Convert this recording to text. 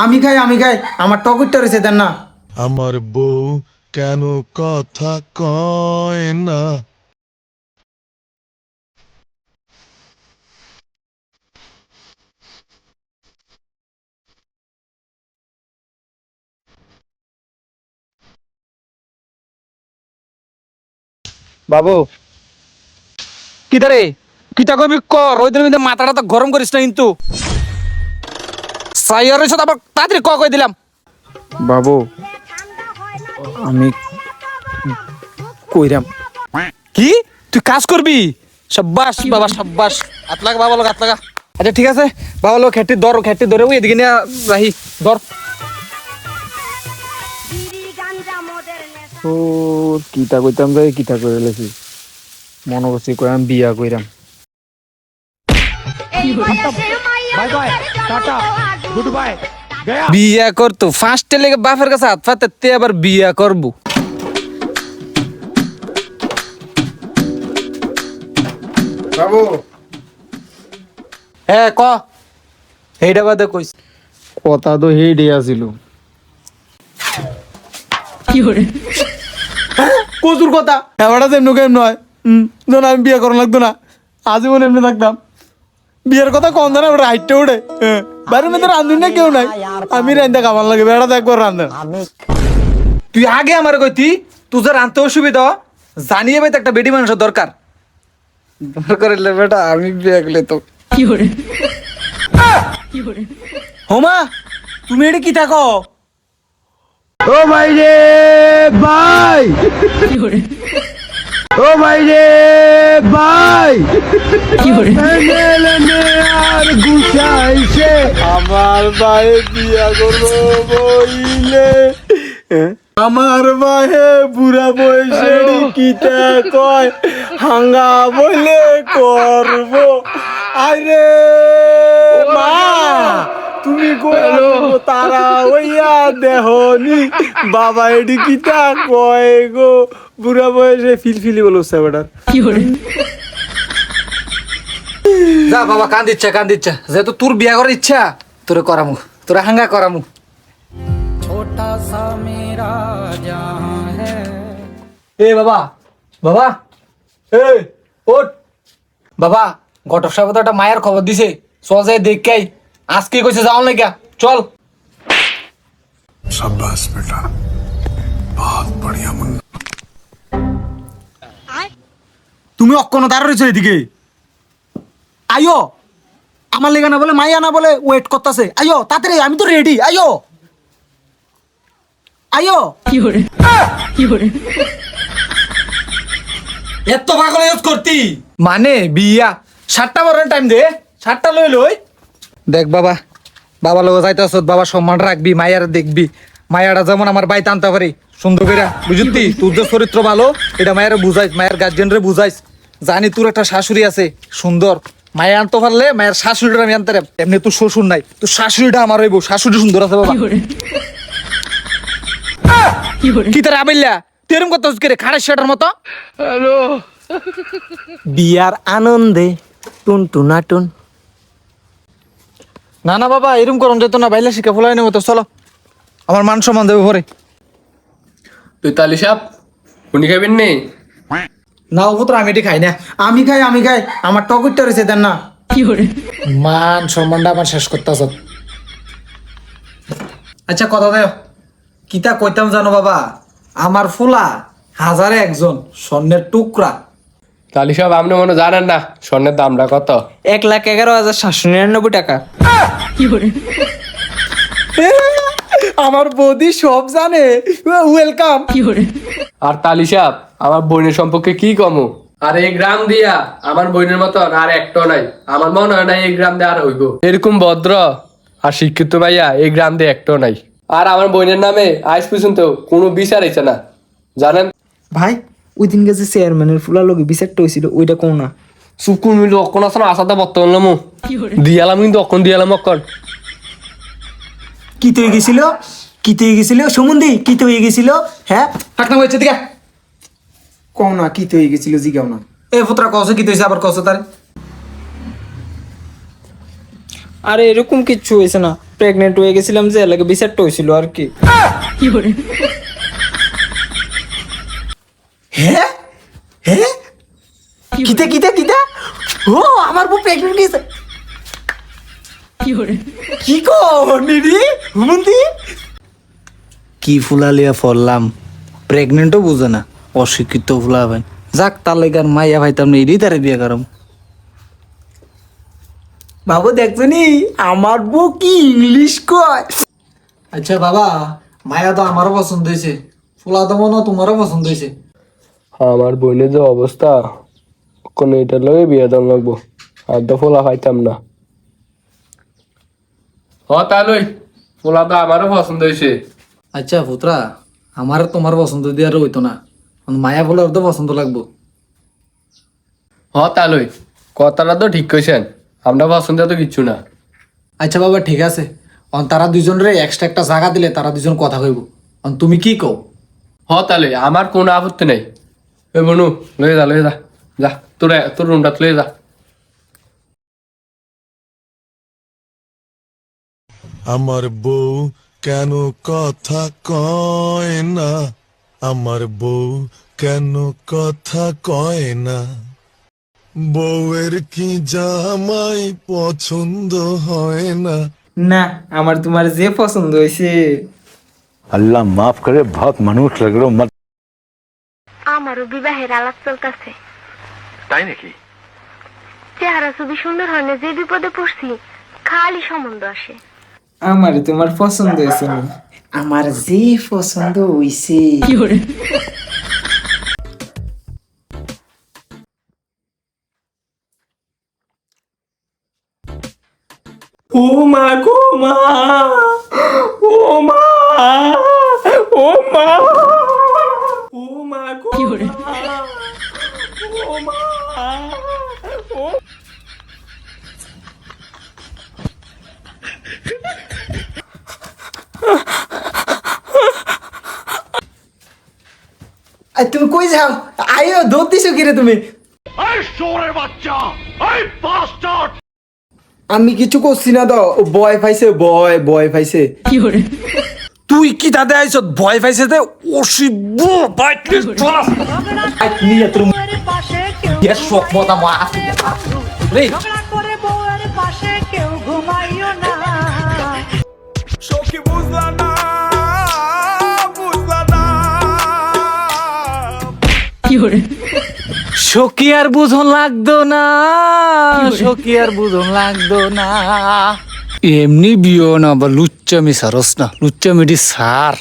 আমি খাই আমার টকুরটা রয়েছে দেন না। আমার বউ কেন কথা কয় না? বাবু কিদারে কিতা কবি কর ওইদিন মধ্যে মাথাটা তো গরম করিস না কিন্তু সাইয়ারের সাথে আবার তাড়াতাড়ি কই দিলাম। বাবু আমি কইরাম কি তুই কাজ করবি? সাব্বাস বাবা সাব্বাস, হাত লাগা বাবা, হাত লাগা। আচ্ছা ঠিক আছে বাবা, লোক খেটি ধরে ওই এদিকে নিয়ে রাহি ধর। ও কিতা কইতাম যাই কিতা করে লেছি মনে করছি কইরাম বিয়া কইরাম। বিয়া করতো ফার্স্টে লেগে বাপের কাছে হাত পাতে আবার বিয়া করবো। বাবু হ্যাঁ ক এইটা বাদে কইস কথা তো হেডে আছিল কচুর কথা এবারটা যেমন কেমন নয় ধরুন আমি বিয়ে করা লাগতো না, আজীবন এমনি থাকতাম। বিয়ের কথা কম জানা ওটা হাইটটা ওঠে বাড়ির মধ্যে রান্ধুন না কেউ নাই, আমি রান্ধতে খাবার লাগে বেড়া তো একবার রান্ধেন। তুই আগে আমার কইতি তুই যে রানতে অসুবিধা জানিয়ে ভাই তো একটা বেডি মানুষের দরকার হইলে বেটা আমি বিয়ে গেলে তো হোমা তুমি এটা কি থাকো? ও ভাই রে ভাই, ও ভাই রে ভাই, আর গুছাইছে আমার ভাই বিয়া করবো বইলে, আমার ভাইয়ে বুড়া বয়সে কিটা কয় হাঙ্গা বলে করবো। আরে মা তুমি তারা ওইয়া দেহনি বাবা এটি কিটা কয় গো বুড়া বয়সে ফিলফিলি বলো বেটার। যা বাবা কান্দিচ্ছা যেহেতু তোর বিয়া করার ইচ্ছা তোরে করামু, তোরে হাঙ্গা করামু। ছোটা সা মেরা জাহান হ্যায়। এ বাবা বাবা এ ওঠ বাবা, ঘটক সাহেব তো একটা মায়ের খবর দিছে, চল যাই দেখাই আজকে কইছে যাও না গা, চল। शाबाश बेटा, बहुत बढ़िया मुन्ना। তুমি অক্ষণ দাঁড় রয়েছে এদিকে আইও, আমার লেগে না বলে মাইয়া না বলে ওয়েট করতেছে, আইও তাড়াতাড়ি আমি তো রেডি, আইও আইও। এত পাগল ইউজ করতি মানে বিয়া 7টা বড় টাইম দে, 7টা লই দেখ বাবা, বাবা লোক যাইতেছ বাবা সম্মান রাখবি, মায়ের দেখবি, মায়াটা যেমন আমার বাইতে আনতে পারি সুন্দর করে বুঝতি, তোর যে চরিত্র ভালো এটা মায়ের বুঝাইস, মায়ের গার্জেন রে বুঝাইস, জানি তোর একটা শাশুড়ি আছে সুন্দর, মায়া আনতে পারলে মায়ের শাশুড়িটা আমি আনতে, এমনি তোর শ্বশুর নাই, তোর শাশুড়িটা আমার হইব, শাশুড়ি সুন্দর আছে বাবা। কি তার আবিল্লা তুই এরকম করতে করে খাড়া সেটার মতো। বিয়ার আনন্দে টুন টুনাটুন। না না বাবা এরকম করুন যেত না, বাইলে শিখা ফলাই নেবো তো, চলো আমার মান সম্মান দেবো পরে। তুই তালি সাপ উনি খাবেন নে? না ও তো আমি এটি খাই না। আমি খাই আমার টকুরটা রয়েছে দেন না। মান সম্মানটা আমার শেষ করতে আস। আচ্ছা কথা দেও কিতা কইতাম জানো বাবা, আমার ফুলা হাজারে একজন স্বর্ণের টুকরা। তালি সাপ আপনি মনে জানেন না স্বর্ণের দামটা কত? 1,11,799 টাকা। আমার বৌদি সব জানে, ওয়েলকাম। আর তালি সাপ আমার বোনের সম্পর্কে কি কমু? আর এই গ্রাম দিয়া আমার বোনের মতন আর একটা নাই, আমার মনে হয় না এই গ্রাম দিয়ে আর হইব এরকম ভদ্র আর শিক্ষিত ভাইয়া এই গ্রাম দিয়ে একটাও নাই। আর আমার বোনের নামে আজ পর্যন্ত কোনো বিচার হয়েছে না জানেন ভাই ওই দিন গেছে চেয়ারম্যানের ফুলা লোক বিচারটা হয়েছিল, ওইটা কোন না সুকুন মিল অক্ষণ আসলে আসাতে বর্তমান দিয়ালাম কিন্তু অক্ষণ দিয়ালাম অক্ষণ কিতে হয়ে গেছিল সমুন্দি, কিতে হয়ে গেছিল? হ্যাঁ টাকনা হয়েছে দিকে কও না কিতে হয়ে গেছিল, জিগাও না। এ ফুতরা কসে কি তৈছে আবার কসে তার আরে এরকম কিচ্ছু হয়েছে না, প্রেগনেন্ট হয়ে গেছিলাম যে লাগে বিচারটা হয়েছিল আর কি। হ্যাঁ হ্যাঁ কিতে কিতে কিতে ও আমার বউ প্রেগনেন্ট হয়েছে কি কো নিদি হুমন্তি কি ফুলালিয়া ফললাম প্রেগনেন্টও বুঝে না অশিক্ষিত ফুলা ভাই যাক তার লেগার মাইয়া ভাই তার এডি তারে বিয়ে করম বাবু দেখছো নি আমার বউ কি ইংলিশ কয় আচ্ছা বাবা মায়া তো আমারও পছন্দ হয়েছে ফুলা তো মনে হয় তোমারও পছন্দ হয়েছে আমার বোনের যে অবস্থা, কোন এটার লগে বিয়ে দাম লাগবো, আর তো ফোলা পাইতাম না। তাহলে ফোলা তো আমারও পছন্দ হয়েছে। আচ্ছা পুত্রা আমার তোমার পছন্দ দিয়ে আর হইতো না মায়া বলে তো পছন্দ লাগবো তাহলে কথাটা তো ঠিক কইছেন, আমরা পছন্দ তো কিচ্ছু না। আচ্ছা বাবা ঠিক আছে তারা দুজনের এক্সট্রা একটা জায়গা দিলে তারা দুজন কথা কইব তুমি কি কও তাহলে আমার কোনো আপত্তি নেই। এ বনু লয়ে যা যা তোর রুমটা লয়ে যা। আমার বউ কেন কথা কয় না, আমার বউ কেন কথা কয় না, বউয়ের কি জামাই পছন্দ হয় না। না আমার তোমার যে পছন্দ হয়েছে। अल्लाह माफ करे बहुत मनुष्य लग रहे हो मत আমারও বিবাহের আলাপ চলতেছে। তাই নাকি? চেহারা ছবি সুন্দর হলে যে বিপদে পড়ছি খালি সম্বন্ধ আসে। আমার তোমার পছন্দ হয়েছে না, আমার যে পছন্দ হয়েছে। ও মা গো মা, ও মা, ও মা, ও মা গো মা, ও মা, ও তুমি কই যাও আইও দৌড় দিছো কি রে তুমি আমি কিছু করছি না তো, বয় পাইছে, বয় পাইছে। তুই কি তাতে আইছ ভয় পাইছে তে অসিব বাইক চলা বাইক নিয়ে তোর পাশে কেউ গ্যাস শক মতা মা আসি রে ঝগড়া করে বউয়ের পাশে কেউ ঘুমাইও না। সখী বুঝলা না, বুঝলা না। সখী আর বুঝন লাগতো না সখী আর বুঝন লাগতো না এমনি বিয়ে না বা লুচ্চামি সারস না লুচ্চামিটি সার